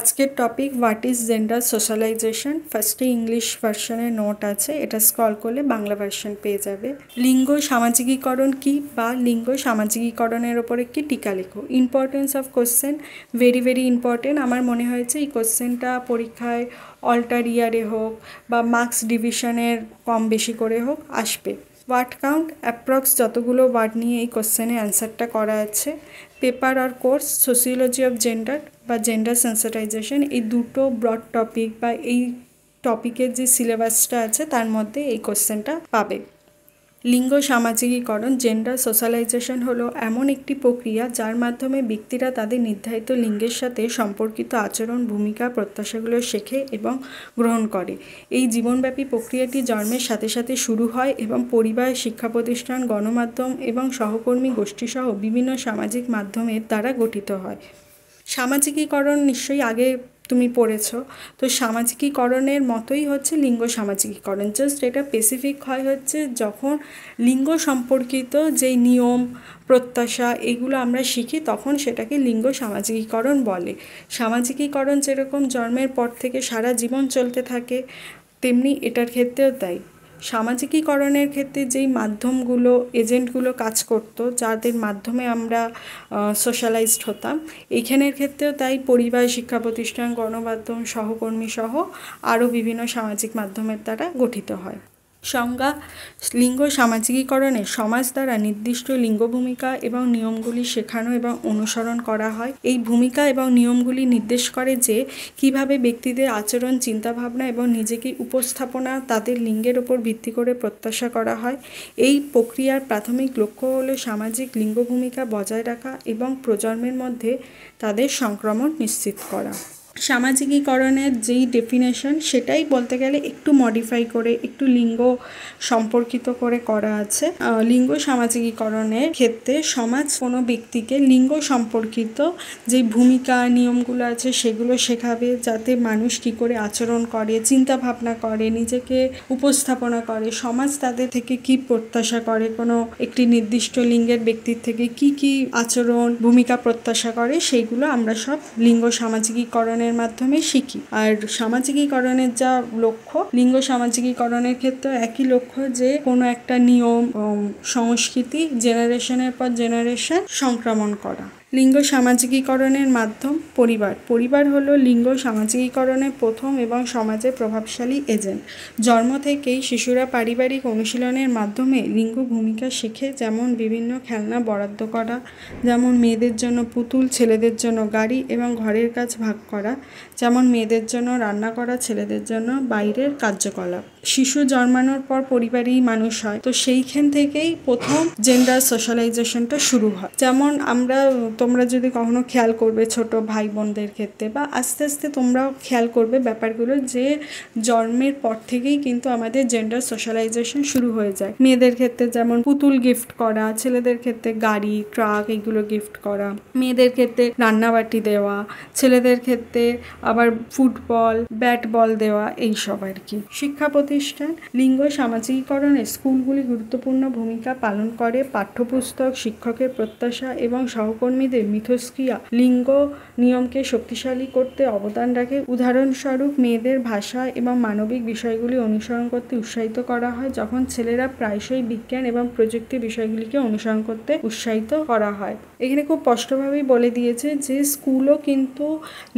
আজকের topic what is gender socialisation. ফার্স্টে English ভার্সনের নোট আছে, এটা স্ক্রল করলে বাংলা ভার্সন পেয়ে যাবে। লিঙ্গ সামাজিকীকরণ কি বা লিঙ্গ সামাজিকীকরণের ওপরে কি টিকা লেখো। Importance of question very very important. আমার মনে হয়েছে এই কোশ্চেনটা পরীক্ষায় অল্টার ইয়ারে হোক বা মার্কস ডিভিশনের কম বেশি করে হোক আসবে। ওয়ার্ড কাউন্ট অ্যাপ্রক্স যতগুলো ওয়ার্ড নিয়ে এই কোশ্চেনে অ্যান্সারটা করা আছে। পেপার আর কোর্স সোসিওলজি অফ জেন্ডার বা জেন্ডার সেন্সিটাইজেশন, এই দুটো ব্রড টপিক বা এই টপিকের যে সিলেবাসটা আছে তার মধ্যে এই কোশ্চেনটা পাবে। লিঙ্গ সামাজিকীকরণ জেন্ডার সোশ্যালাইজেশন হলো এমন একটি প্রক্রিয়া যার মাধ্যমে ব্যক্তিরা তাদের নির্ধারিত লিঙ্গের সাথে সম্পর্কিত আচরণ, ভূমিকা, প্রত্যাশাগুলো শেখে এবং গ্রহণ করে। এই জীবনব্যাপী প্রক্রিয়াটি জন্মের সাথে সাথে শুরু হয় এবং পরিবার, শিক্ষা প্রতিষ্ঠান, গণমাধ্যম এবং সহকর্মী গোষ্ঠীসহ বিভিন্ন সামাজিক মাধ্যমের দ্বারা গঠিত হয়। সামাজিকীকরণ নিশ্চয়ই আগে তুমি পড়েছো, তো সামাজিকীকরণের মতোই হচ্ছে লিঙ্গ সামাজিকীকরণ, জাস্ট এটা স্পেসিফিক হয় হচ্ছে যখন লিঙ্গ সম্পর্কিত যেই নিয়ম, প্রত্যাশা এগুলো আমরা শিখি তখন সেটাকে লিঙ্গ সামাজিকীকরণ বলে। সামাজিকীকরণ যেরকম জন্মের পর থেকে সারা জীবন চলতে থাকে, তেমনি এটার ক্ষেত্রেও তাই। সামাজিকীকরণের ক্ষেত্রে যেই মাধ্যমগুলো, এজেন্টগুলো কাজ করতো, যাদের মাধ্যমে আমরা সোশ্যালাইজড হতাম, এইখানের ক্ষেত্রেও তাই পরিবার, শিক্ষা প্রতিষ্ঠান, গণমাধ্যম, সহকর্মী সহ আরও বিভিন্ন সামাজিক মাধ্যমের দ্বারা গঠিত হয়। সংজ্ঞা: লিঙ্গ সামাজিকীকরণে সমাজ দ্বারা নির্দিষ্ট লিঙ্গ ভূমিকা এবং নিয়মগুলি শেখানো এবং অনুসরণ করা হয়। এই ভূমিকা এবং নিয়মগুলি নির্দেশ করে যে কিভাবে ব্যক্তিদের আচরণ, চিন্তাভাবনা এবং নিজেকে উপস্থাপনা তাদের লিঙ্গের ওপর ভিত্তি করে প্রত্যাশা করা হয়। এই প্রক্রিয়ার প্রাথমিক লক্ষ্য হলো সামাজিক লিঙ্গ ভূমিকা বজায় রাখা এবং প্রজন্মের মধ্যে তাদের সংক্রমণ নিশ্চিত করা। সামাজিকীকরণের যেই ডেফিনেশন সেটাই বলতে গেলে একটু মডিফাই করে, একটু লিঙ্গ সম্পর্কিত করে করা আছে। লিঙ্গ সামাজিকীকরণের ক্ষেত্রে সমাজ কোনো ব্যক্তিকে লিঙ্গ সম্পর্কিত যে ভূমিকা, নিয়মগুলো আছে সেগুলো শেখাবে, যাতে মানুষ কী করে আচরণ করে, চিন্তা ভাবনা করে, নিজেকে উপস্থাপনা করে, সমাজ তাদের থেকে কি প্রত্যাশা করে, কোনো একটি নির্দিষ্ট লিঙ্গের ব্যক্তির থেকে কি কি আচরণ, ভূমিকা প্রত্যাশা করে, সেইগুলো আমরা সব লিঙ্গ সামাজিকীকরণের মাধ্যমে শিখি। আর সামাজিকীকরণের যা লক্ষ্য, লিঙ্গ সামাজিকীকরণের ক্ষেত্রে একই লক্ষ্য যে কোনো একটা নিয়ম, সংস্কৃতি জেনারেশনের পর জেনারেশন সংক্রমণ করা। লিঙ্গ সামাজিকীকরণের মাধ্যম পরিবার। পরিবার হলো লিঙ্গ সামাজিকীকরণের প্রথম এবং সমাজে প্রভাবশালী এজেন্ট। জন্ম থেকেই শিশুরা পারিবারিক অনুশীলনের মাধ্যমে লিঙ্গ ভূমিকা শেখে, যেমন বিভিন্ন খেলনা বরাদ্দ করা, যেমন মেয়েদের জন্য পুতুল, ছেলেদের জন্য গাড়ি এবং ঘরের কাজ ভাগ করা, যেমন মেয়েদের জন্য রান্না করা, ছেলেদের জন্য বাইরের কার্যকলাপ। শিশু জন্মানোর পর পরিবারেই মানুষ হয়, তো সেইখান থেকেই প্রথম জেন্ডার সোশ্যালাইজেশনটা শুরু হয়। যেমন তোমরা যদি কখনো খেয়াল করবে ছোট ভাই বোনদের ক্ষেত্রে, বা আস্তে আস্তে তোমরাও খেয়াল করবে ব্যাপারগুলো, যে জন্মের পর থেকেই কিন্তু আমাদের জেন্ডার সোশ্যালাইজেশন শুরু হয়ে যায়। মেয়েদের ক্ষেত্রে যেমন পুতুল গিফট করা, ছেলেদের ক্ষেত্রে গাড়ি, ট্রাক এগুলো গিফট করা, মেয়েদের ক্ষেত্রে রান্নাবাটি দেওয়া, ছেলেদের ক্ষেত্রে আবার ফুটবল, ব্যাট বল দেওয়া, এইসব আর কি। শিক্ষা প্রতিষ্ঠান। লিঙ্গ সামাজিকীকরণে স্কুলগুলি গুরুত্বপূর্ণ ভূমিকা পালন করে। পাঠ্যপুস্তক, শিক্ষকের প্রত্যাশা এবং সহকর্মীদের মিথস্ক্রিয়া লিঙ্গ নিয়মকে শক্তিশালী করতে অবদান রাখে। উদাহরণস্বরূপ, মেয়েদের ভাষা এবং মানবিক বিষয়গুলি অনুসরণ করতে উৎসাহিত করা হয়, যখন ছেলেরা প্রায়শই বিজ্ঞান এবং প্রযুক্তি বিষয়গুলিকে অনুসরণ করতে উৎসাহিত করা হয়। এখানে খুব স্পষ্টভাবেই বলে দিয়েছে যে স্কুলও কিন্তু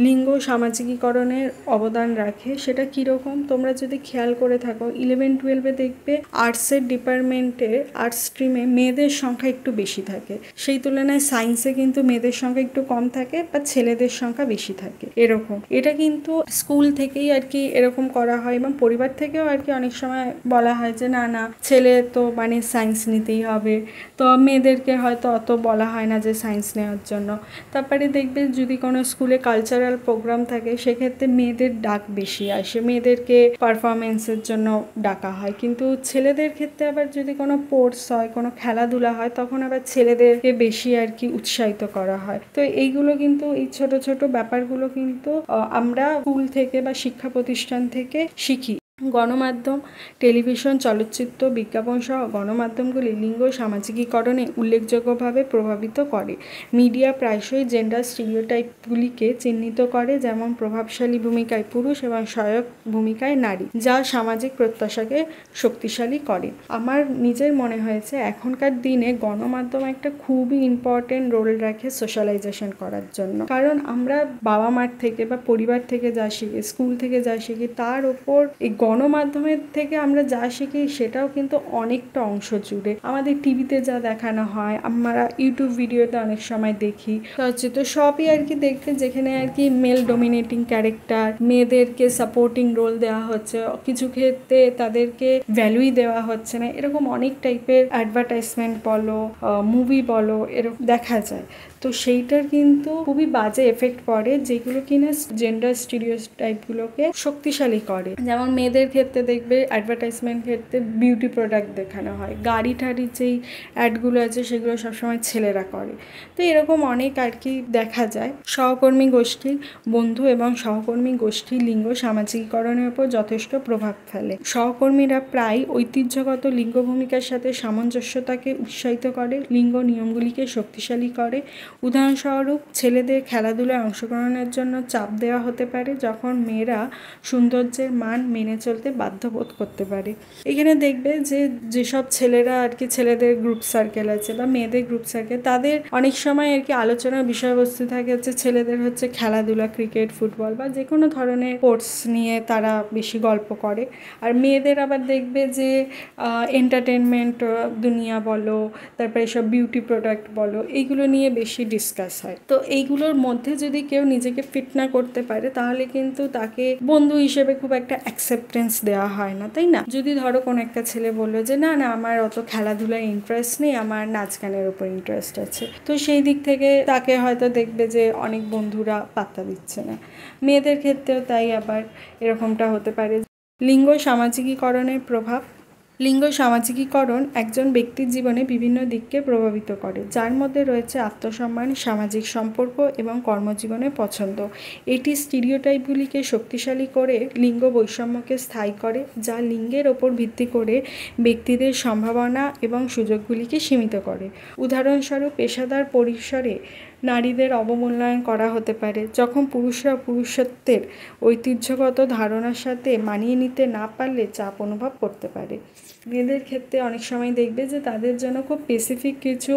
লিঙ্গ সামাজিকীকরণের অবদান রাখে। সেটা কীরকম, তোমরা যদি খেয়াল করে থাকো 11-12 দেখবে আর্টসের ডিপার্টমেন্টে, আর্টস স্ট্রিমে মেয়েদের সংখ্যা একটু বেশি থাকে, সেই তুলনায় সায়েন্সে কিন্তু মেয়েদের সংখ্যা একটু কম থাকে বা ছেলেদের সংখ্যা বেশি থাকে। এরকম এটা কিন্তু স্কুল থেকেই আর কি এরকম করা হয়, এবং পরিবার থেকেও আর কি অনেক সময় বলা হয় যে না না, ছেলে তো মানে সায়েন্স নিতেই হবে, তো মেয়েদেরকে হয়তো অত বলা হয় না যে সায়েন্স নেওয়ার জন্য। তারপরে দেখবে যদি কোনো স্কুলে কালচারাল প্রোগ্রাম থাকে, সেক্ষেত্রে মেয়েদের ডাক বেশি আসে, মেয়েদেরকে পারফরমেন্সের জন্য ডাকা হয়। কিন্তু ছেলেদের ক্ষেত্রে আবার যদি কোনো স্পোর্টস হয়, কোনো খেলাধুলা হয়, তখন আবার ছেলেদেরকে বেশি আর কি উৎসাহিত করা হয়। তো এইগুলো কিন্তু, এই ছোট ছোট ব্যাপারগুলো কিন্তু আমরা স্কুল থেকে বা শিক্ষা প্রতিষ্ঠান থেকে শিখি। গণমাধ্যম, টেলিভিশন, চলচ্চিত্র, বিজ্ঞাপন সহ গণমাধ্যমগুলি লিঙ্গ সামাজিকীকরণে উল্লেখযোগ্যভাবে প্রভাবিত করে। মিডিয়া প্রায়শই জেন্ডার স্টিরিওটাইপগুলিকে চিহ্নিত করে, যেমন প্রভাবশালী ভূমিকায় পুরুষ এবং সহায়ক ভূমিকায় নারী, যা সামাজিক প্রত্যাশাকে শক্তিশালী করে। আমার নিজের মনে হয়েছে এখনকার দিনে গণমাধ্যম একটা খুবই ইম্পর্টেন্ট রোল রাখে সোশ্যালাইজেশন করার জন্য, কারণ আমরা বাবা মার থেকে বা পরিবার থেকে যা শিখি, স্কুল থেকে যা শিখি, তার ওপর এই গণমাধ্যমের থেকে আমরা যা শিখি সেটাও কিন্তু অনেকটা অংশ জুড়ে আমাদের টিভিতে যা দেখানো হয়, আমরা ইউটিউব ভিডিওতে অনেক সময় দেখি, তো সবই আর কি দেখতে, যেখানে আর কি মেল ডোমিনেটিং ক্যারেক্টার, মেয়েদেরকে সাপোর্টিং রোল দেওয়া হচ্ছে, কিছু ক্ষেত্রে তাদেরকে ভ্যালুই দেওয়া হচ্ছে না, এরকম অনেক টাইপের অ্যাডভার্টাইজমেন্ট বলো, মুভি বলো, এরকম দেখা যায়। তো সেইটার কিন্তু খুবই বাজে এফেক্ট পড়ে, যেগুলো কিনা জেন্ডার স্টিরিওটাইপগুলোকে শক্তিশালী করে। যেমন মেয়েদের ক্ষেত্রে দেখবে অ্যাডভার্টাইজমেন্ট ক্ষেত্রে বিউটি প্রোডাক্ট দেখানো হয়, গাড়ি ঠাড়ির যেই অ্যাডগুলো আছে সেগুলো সবসময় ছেলেরা করে। তো এরকম অনেক আর কি দেখা যায়। সহকর্মী গোষ্ঠীর বন্ধু এবং সহকর্মী গোষ্ঠী লিঙ্গ সামাজিকীকরণের উপর যথেষ্ট প্রভাব ফেলে। সহকর্মীরা প্রায় ঐতিহ্যগত লিঙ্গ ভূমিকার সাথে সামঞ্জস্যতাকে উৎসাহিত করে, লিঙ্গ নিয়মগুলিকে শক্তিশালী করে। উদাহরণস্বরূপ, ছেলেদের খেলাধুলায় অংশগ্রহণের জন্য চাপ দেওয়া হতে পারে, যখন মেয়েরা সৌন্দর্যের মান মেনে চলতে বাধ্য বোধ করতে পারে। এখানে দেখবে যে যেসব ছেলেরা আর কি, ছেলেদের গ্রুপ সার্কেল আছে বা মেয়েদের গ্রুপ সার্কেল, তাদের অনেক সময় আর কি আলোচনার বিষয়বস্তু থাকে হচ্ছে ছেলেদের হচ্ছে খেলাধুলা, ক্রিকেট, ফুটবল বা যে কোনো ধরনের স্পোর্টস নিয়ে তারা বেশি গল্প করে। আর মেয়েদের আবার দেখবে যে এন্টারটেনমেন্ট দুনিয়া বলো, তারপরে এসব বিউটি প্রোডাক্ট বলো, এইগুলো নিয়ে বেশি ডিসকাস হয়। তো এইগুলোর মধ্যে যদি কেউ নিজেকে ফিট না করতে পারে, তাহলে কিন্তু তাকে বন্ধু হিসেবে খুব একটা অ্যাকসেপ্টেন্স দেওয়া হয় না, তাই না? যদি ধরো কোনো একটা ছেলে বললো যে না না, আমার অত খেলাধুলায় ইন্টারেস্ট নেই, আমার নাচ গানের উপর ইন্টারেস্ট আছে, তো সেই দিক থেকে তাকে হয়তো দেখবে যে অনেক বন্ধুরা পাত্তা দিচ্ছে না। মেয়েদের ক্ষেত্রেও তাই আবার এরকমটা হতে পারে। লিঙ্গ সামাজিকীকরণের প্রভাব। লিঙ্গ সামাজিকীকরণ একজন ব্যক্তির জীবনে বিভিন্ন দিককে প্রভাবিত করে, যার মধ্যে রয়েছে আত্মসম্মান, সামাজিক সম্পর্ক এবং কর্মজীবনের পছন্দ। এটি স্টিরিওটাইপগুলিকে শক্তিশালী করে লিঙ্গ বৈষম্যকে স্থায়ী করে, যা লিঙ্গের ওপর ভিত্তি করে ব্যক্তিদের সম্ভাবনা এবং সুযোগগুলিকে সীমিত করে। উদাহরণস্বরূপ, পেশাদার পরিসরে নারীদের অবমূল্যায়ন করা হতে পারে, যখন পুরুষরা পুরুষত্বের ঐতিহ্যগত ধারণার সাথে মানিয়ে নিতে না পারলে চাপ অনুভব করতে পারে। মেয়েদের ক্ষেত্রে অনেক সময় দেখবে যে তাদের জন্য খুব স্পেসিফিক কিছু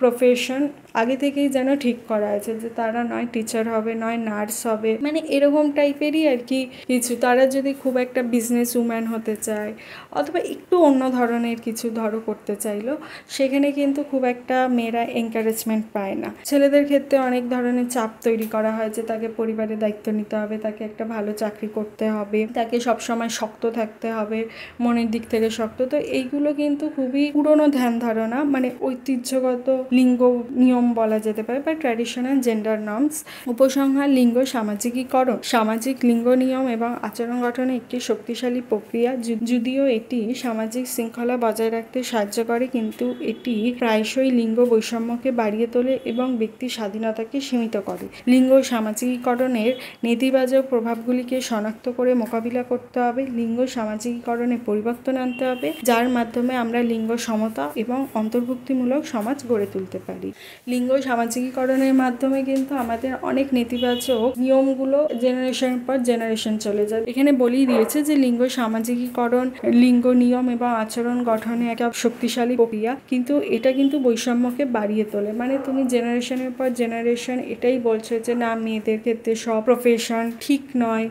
প্রফেশন আগে থেকেই যেন ঠিক করা আছে, যে তারা নয় টিচার হবে, নয় নার্স হবে, মানে এরকম টাইপেরই আর কি কিছু। তারা যদি খুব একটা বিজনেস উম্যান হতে চায় অথবা একটু অন্য ধরনের কিছু ধরো করতে চাইলো, সেখানে কিন্তু খুব একটা মেয়েরা এনকারেজমেন্ট পায় না। ছেলেদের ক্ষেত্রে অনেক ধরনের চাপ তৈরি করা হয় যে তাকে পরিবারের দায়িত্ব নিতে হবে, তাকে একটা ভালো চাকরি করতে হবে, তাকে সবসময় শক্ত থাকতে হবে, মনের দিক থেকে শক্ত। তো এইগুলো কিন্তু খুবই পুরনো ধ্যান ধারণা, মানে ঐতিহ্যগত লিঙ্গ নিয়ম বলা যেতে পারে বা ট্র্যাডিশনাল জেন্ডার নর্মস। উপসংহার: লিঙ্গ সামাজিকীকরণ সামাজিক লিঙ্গ নিয়ম এবং আচরণ গঠনে একটি শক্তিশালী প্রক্রিয়া। যদিও এটি সামাজিক শৃঙ্খলা বজায় রাখতে সাহায্য করে, কিন্তু এটি প্রায়শই লিঙ্গ বৈষম্যকে বাড়িয়ে তোলে এবং ব্যক্তির স্বাধীনতাকে সীমিত করে। লিঙ্গ সামাজিকীকরণের নেতিবাচক প্রভাবগুলিকে শনাক্ত করে মোকাবিলা করতে হবে। লিঙ্গ সামাজিকীকরণে পরিবর্তন আনতে হবে, যার মাধ্যমে আমরা লিঙ্গ সমতা এবং অন্তর্ভুক্তিমূলক সমাজ গড়ে তুলতে পারি। লিঙ্গ সামাজিকীকরণের মাধ্যমে কিন্তু আমাদের অনেক নেতিবাচক নিয়মগুলো জেনারেশনের পর জেনারেশন চলে যায়। এখানে বলেই দিয়েছে যে লিঙ্গ সামাজিকীকরণ লিঙ্গ নিয়ম এবং আচরণ গঠনে একটা শক্তিশালী প্রক্রিয়া, কিন্তু এটা কিন্তু বৈষম্যকে বাড়িয়ে তোলে। মানে তুমি জেনারেশনের পর জেনারেশন এটাই বলছো যে না, মেয়েদের ক্ষেত্রে সব প্রফেশন ঠিক নয়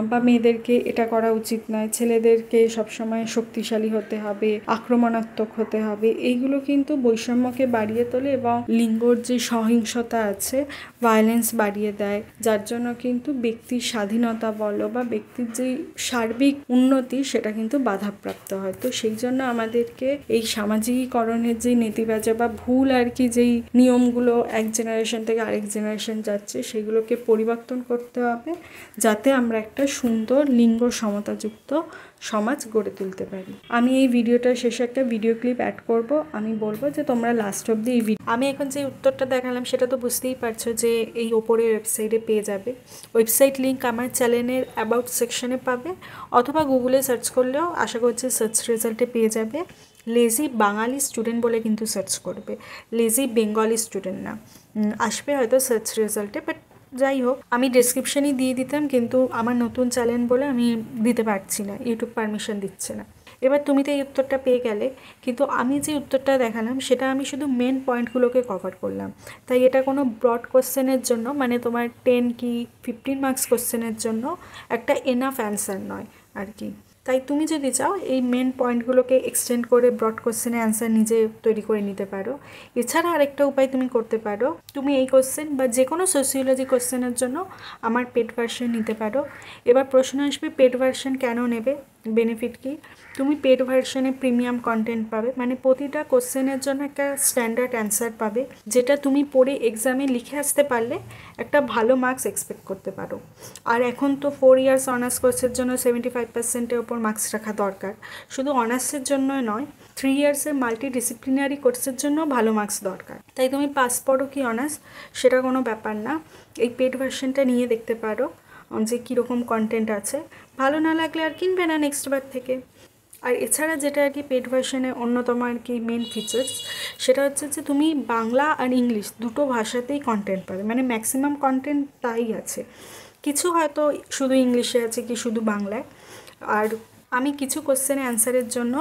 বা মেয়েদেরকে এটা করা উচিত নয়, ছেলেদেরকে সবসময় শক্তিশালী হতে হবে, আক্রমণাত্মক হতে হবে। এইগুলো কিন্তু বৈষম্যকে বাড়িয়ে তোলে এবং লিঙ্গর যে সহিংসতা আছে, ভায়োলেন্স বাড়িয়ে দেয়, যার জন্য কিন্তু ব্যক্তির স্বাধীনতা বলো বা ব্যক্তির যে সার্বিক উন্নতি সেটা কিন্তু বাধাপ্রাপ্ত হয়। তো সেই জন্য আমাদেরকে এই সামাজিকীকরণের যে নেতিবাচক বা ভুল আর কি যেই নিয়মগুলো এক জেনারেশন থেকে আরেক জেনারেশন যাচ্ছে, সেগুলোকে পরিবর্তন করতে হবে, যাতে আমরা একটা একটা সুন্দর লিঙ্গ সমতাযুক্ত সমাজ গড়ে তুলতে পারি। আমি এই ভিডিওটার শেষে একটা ভিডিও ক্লিপ অ্যাড করব। আমি বলবো যে তোমরা লাস্ট অবধি এই আমি এখন যে উত্তরটা দেখালাম সেটা তো বুঝতেই পারছো যে এই ওপরের ওয়েবসাইটে পেয়ে যাবে। ওয়েবসাইট লিঙ্ক আমার চ্যানেলের অ্যাবাউট সেকশনে পাবে, অথবা গুগলে সার্চ করলেও আশা করছি সার্চ রেজাল্টে পেয়ে যাবে। লেজি বাঙালি স্টুডেন্ট বলে কিন্তু সার্চ করবে, লেজি বেঙ্গলি স্টুডেন্ট না। আসবে হয়তো সার্চ রেজাল্টে, বাট যাই হোক আমি ডেসক্রিপশানই দিয়ে দিতাম, কিন্তু আমার নতুন চ্যানেল বলে আমি দিতে পারছি না, ইউটিউব পারমিশন দিচ্ছে না। এবার তুমি তো এই উত্তরটা পেয়ে গেলে, কিন্তু আমি যে উত্তরটা দেখালাম সেটা আমি শুধু মেন পয়েন্টগুলোকে কভার করলাম। তাই এটা কোনো ব্রড কোশ্চেনের জন্য, মানে তোমার 10 কি 15 মার্কস কোশ্চেনের জন্য একটা এনাফ অ্যান্সার নয় আর কি। তাই তুমি যদি চাও এই মেন পয়েন্টগুলোকে এক্সটেন্ড করে ব্রড কোশ্চেনের অ্যান্সার নিজে তৈরি করে নিতে পারো। এছাড়া আরেকটা উপায় তুমি করতে পারো, তুমি এই কোশ্চেন বা যে কোনো সোসিওলজি কোশ্চেনের জন্য আমার পেড ভার্সন নিতে পারো। এবার প্রশ্ন আসবে পেড ভার্সন কেন নেবে, বেনিফিট কি? তুমি পেড ভার্সনে প্রিমিয়াম কন্টেন্ট পাবে, মানে প্রতিটা কোশ্চেনের জন্য একটা স্ট্যান্ডার্ড অ্যান্সার পাবে, যেটা তুমি পড়ে এক্সামে লিখে আসতে পারলে একটা ভালো মার্কস এক্সপেক্ট করতে পারো। আর এখন তো 4 ইয়ার্স অনার্স কোর্সের জন্য 75%-এর ওপর মার্কস রাখা দরকার। শুধু অনার্সের জন্য নয়, 3 ইয়ার্সের মাল্টি ডিসিপ্লিনারি কোর্সের জন্য ভালো মার্কস দরকার। তাই তুমি পাস পড়ো কি অনার্স সেটা কোনো ব্যাপার না, এই পেড ভার্সনটা নিয়ে দেখতে পারো যে কীরকম কন্টেন্ট আছে। ভালো না লাগলে আর কিনবে না নেক্সট বার থেকে। আর এছাড়া যেটা আর কি পেড ভার্সনের অন্যতম আর কি মেন ফিচার্স, সেটা হচ্ছে যে তুমি বাংলা আর ইংলিশ দুটো ভাষাতেই কন্টেন্ট পাবে, মানে ম্যাক্সিমাম কন্টেন্ট তাই আছে। কিছু হয়তো শুধু ইংলিশে আছে কি শুধু বাংলায়। আর আমি কিছু কোশ্চেনের অ্যান্সারের জন্য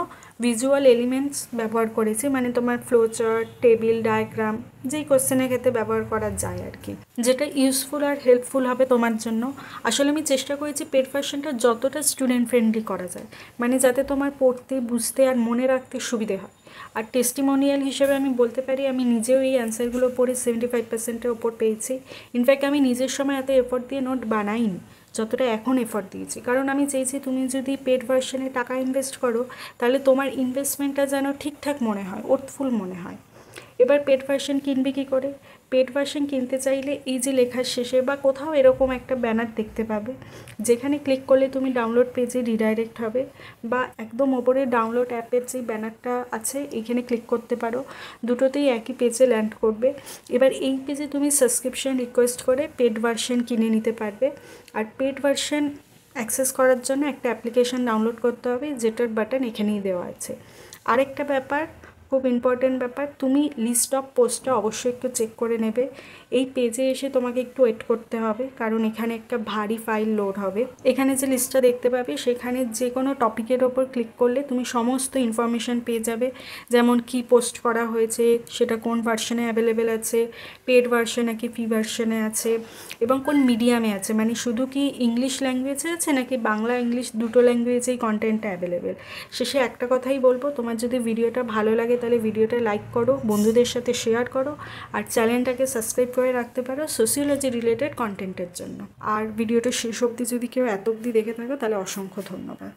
ভিজুয়াল এলিমেন্টস ব্যবহার করেছি, মানে তোমার ফ্লোচার্ট, টেবিল, ডায়াগ্রাম, যেই কোশ্চেনের ক্ষেত্রে ব্যবহার করা যায় আর কি, যেটা ইউজফুল আর হেল্পফুল হবে তোমার জন্য। আসলে আমি চেষ্টা করেছি পেড ভার্সনটা যতটা স্টুডেন্ট ফ্রেন্ডলি করা যায়, মানে যাতে তোমার পড়তে, বুঝতে আর মনে রাখতে সুবিধে হয়। আর টেস্টিমোনিয়াল হিসেবে আমি বলতে পারি আমি নিজেও এই অ্যান্সারগুলো পড়ে 75%-এর ওপর পেয়েছি। ইনফ্যাক্ট আমি নিজের সময় এত এফোর্ট দিয়ে নোট বানাইনি যতটা এখন এফোর্ট দিয়েছি, কারণ আমি চেয়েছি তুমি যদি পেড ভার্সনে টাকা ইনভেস্ট করো তাহলে তোমার ইনভেস্টমেন্টটা যেন ঠিকঠাক মনে হয়, ওর্থফুল মনে হয়। এবার পেড ভার্সন কিনবে কী করে? পেড ভার্সন কিনতে চাইলে এই যে লেখার শেষে বা কোথাও এরকম একটা ব্যানার দেখতে পাবে, যেখানে ক্লিক করলে তুমি ডাউনলোড পেজে রিডাইরেক্ট হবে, বা একদম ওপরে ডাউনলোড অ্যাপের যে ব্যানারটা আছে এখানে ক্লিক করতে পারো, দুটোতেই একই পেজে ল্যান্ড করবে। এবার এই পেজে তুমি সাবস্ক্রিপশন রিকোয়েস্ট করে পেড ভার্সন কিনে নিতে পারবে। আর পেড ভার্সন অ্যাক্সেস করার জন্য একটা অ্যাপ্লিকেশন ডাউনলোড করতে হবে, যেটার বাটন এখানেই দেওয়া আছে। আরেকটা ব্যাপার, খুব ইম্পর্টেন্ট ব্যাপার, তুমি লিস্ট অফ পোস্টটা অবশ্যই একটু চেক করে নেবে। এই পেজে এসে তোমাকে একটু ওয়েট করতে হবে, কারণ এখানে একটা ভারী ফাইল লোড হবে। এখানে যে লিস্টটা দেখতে পাবে সেখানে যে কোনো টপিকের ওপর ক্লিক করলে তুমি সমস্ত ইনফরমেশান পেয়ে যাবে, যেমন কি পোস্ট করা হয়েছে, সেটা কোন ভার্সনে অ্যাভেলেবেল আছে, পেড ভার্সন নাকি ফ্রি ভার্সনে আছে, এবং কোন মিডিয়ামে আছে, মানে শুধু কি ইংলিশ ল্যাঙ্গুয়েজে আছে নাকি বাংলা ইংলিশ দুটো ল্যাঙ্গুয়েজেই কন্টেন্টটা অ্যাভেলেবেল। শেষে একটা কথাই বলবো, তোমার যদি ভিডিওটা ভালো লাগে তাহলে ভিডিওটা লাইক করো, বন্ধুদের সাথে শেয়ার করো, আর চ্যানেলটাকে সাবস্ক্রাইব করে রাখতে পারো সোসিওলজি রিলেটেড কন্টেন্টের জন্য। আর ভিডিওটা শেষ অবধি যদি কেউ এত অবধি দেখে থাকো তাহলে অসংখ্য ধন্যবাদ।